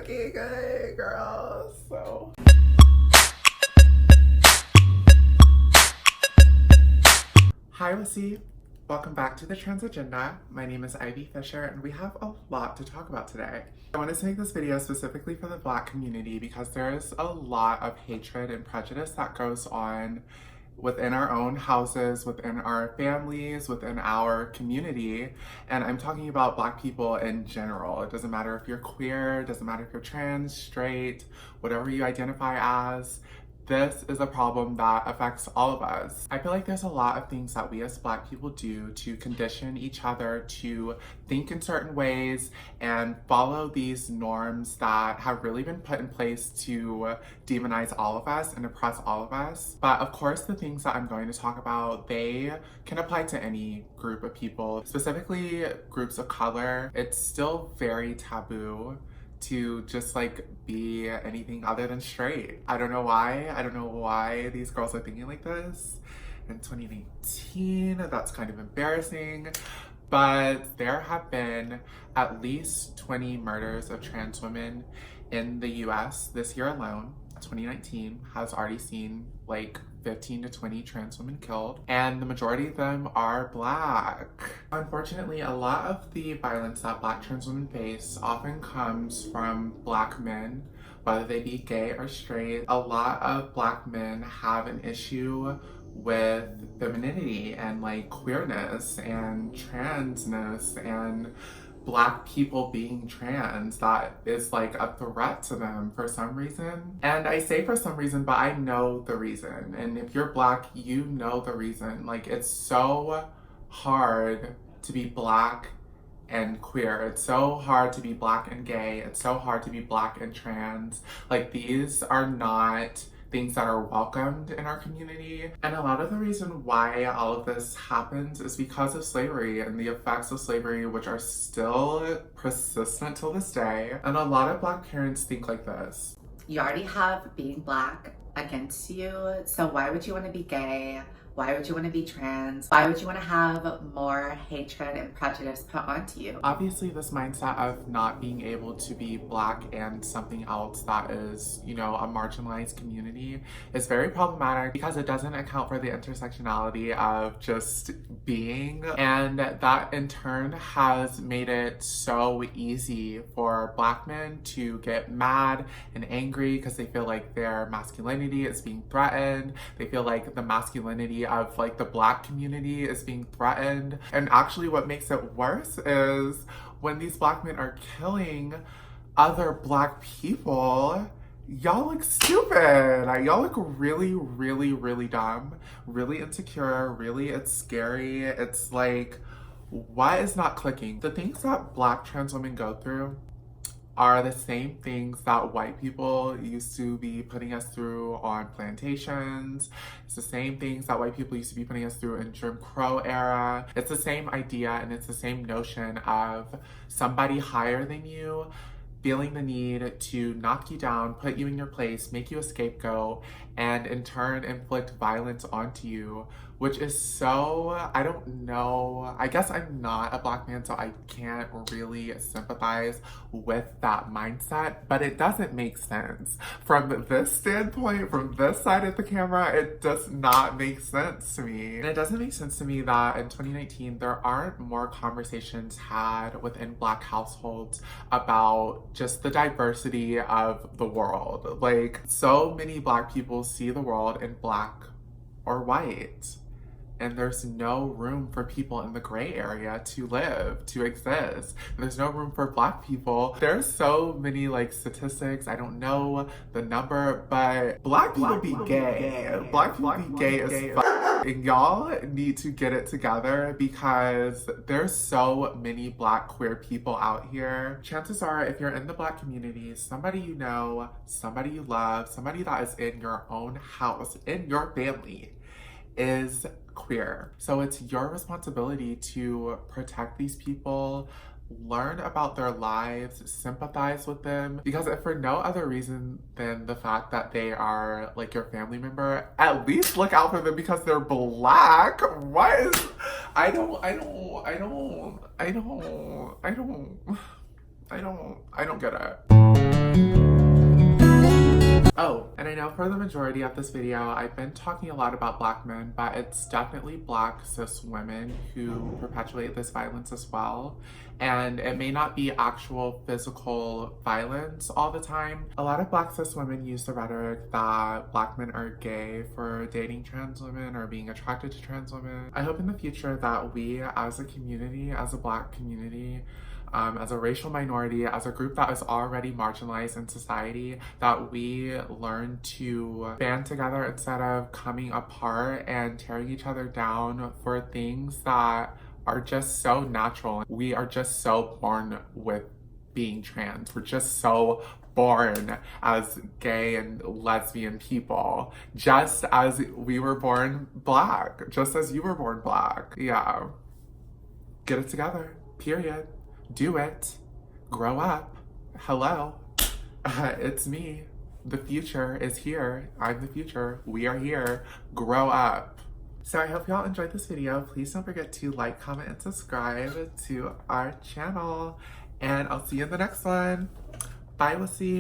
looking good, girls. So. Hi, Wussy. Welcome back to the Trans Agenda. My name is Fischer, and we have a lot to talk about today. I wanted to make this video specifically for the Black community because there's a lot of hatred and prejudice that goes on within our own houses, within our families, within our community. And I'm talking about Black people in general. It doesn't matter if you're queer, it doesn't matter if you're trans, straight, whatever you identify as. This is a problem that affects all of us. I feel like there's a lot of things that we as Black people do to condition each other to think in certain ways and follow these norms that have really been put in place to demonize all of us and oppress all of us. But of course, the things that I'm going to talk about, they can apply to any group of people, specifically groups of color. It's still very taboo to just like be anything other than straight. I don't know why. I don't know why these girls are thinking like this in 2019. That's kind of embarrassing. But there have been at least 20 murders of trans women in the US this year alone. 2019 has already seen like 15 to 20 trans women killed, and the majority of them are Black. Unfortunately, a lot of the violence that Black trans women face often comes from Black men, whether they be gay or straight. A lot of Black men have an issue with femininity and like queerness and transness and Black people being trans that is like a threat to them for some reason. And I say for some reason, but I know the reason. And if you're Black, you know the reason. Like, it's so hard to be Black and queer. It's so hard to be Black and gay. It's so hard to be Black and trans. Like, these are not things that are welcomed in our community. And a lot of the reason why all of this happens is because of slavery and the effects of slavery, which are still persistent till this day. And a lot of Black parents think like this. You already have being Black against you, so why would you want to be gay? Why would you want to be trans? Why would you want to have more hatred and prejudice put onto you? Obviously, this mindset of not being able to be Black and something else that is, you know, a marginalized community is very problematic because it doesn't account for the intersectionality of just being. And that in turn has made it so easy for Black men to get mad and angry because they feel like their masculinity is being threatened. They feel like the masculinity of like the Black community is being threatened. And actually what makes it worse is when these Black men are killing other Black people, y'all look stupid. Y'all look really, really, really dumb, really insecure, really, it's scary. It's like, what is not clicking? The things that Black trans women go through are the same things that white people used to be putting us through on plantations. It's the same things that white people used to be putting us through in Jim Crow era. It's the same idea and it's the same notion of somebody higher than you feeling the need to knock you down, put you in your place, make you a scapegoat, and in turn inflict violence onto you, which is so, I don't know, I guess I'm not a Black man, so I can't really sympathize with that mindset, but it doesn't make sense. From this standpoint, from this side of the camera, it does not make sense to me. And it doesn't make sense to me that in 2019, there aren't more conversations had within Black households about just the diversity of the world. Like, so many Black people see the world in Black or white. And there's no room for people in the gray area to live, to exist. There's no room for Black people. There's so many like statistics, I don't know the number, but Black people be gay. Black people be gay as fuck. And y'all need to get it together because there's so many Black queer people out here. Chances are, if you're in the Black community, somebody you know, somebody you love, somebody that is in your own house, in your family, is queer. So it's your responsibility to protect these people, learn about their lives, sympathize with them, because if for no other reason than the fact that they are like your family member, at least look out for them because they're Black. What is, I don't get it. Oh, and I know for the majority of this video, I've been talking a lot about Black men, but it's definitely Black cis women who perpetuate this violence as well. And it may not be actual physical violence all the time. A lot of Black cis women use the rhetoric that Black men are gay for dating trans women or being attracted to trans women. I hope in the future that we as a community, as a Black community, as a racial minority, as a group that is already marginalized in society, that we learn to band together instead of coming apart and tearing each other down for things that are just so natural. We are just so born with being trans. We're just so born as gay and lesbian people, just as we were born Black, just as you were born Black. Yeah. Get it together, period. Do it. Grow up. Hello. It's me. The future is here. I'm the future. We are here. Grow up. So I hope y'all enjoyed this video. Please don't forget to like, comment, and subscribe to our channel. And I'll see you in the next one. Bye, Wussy.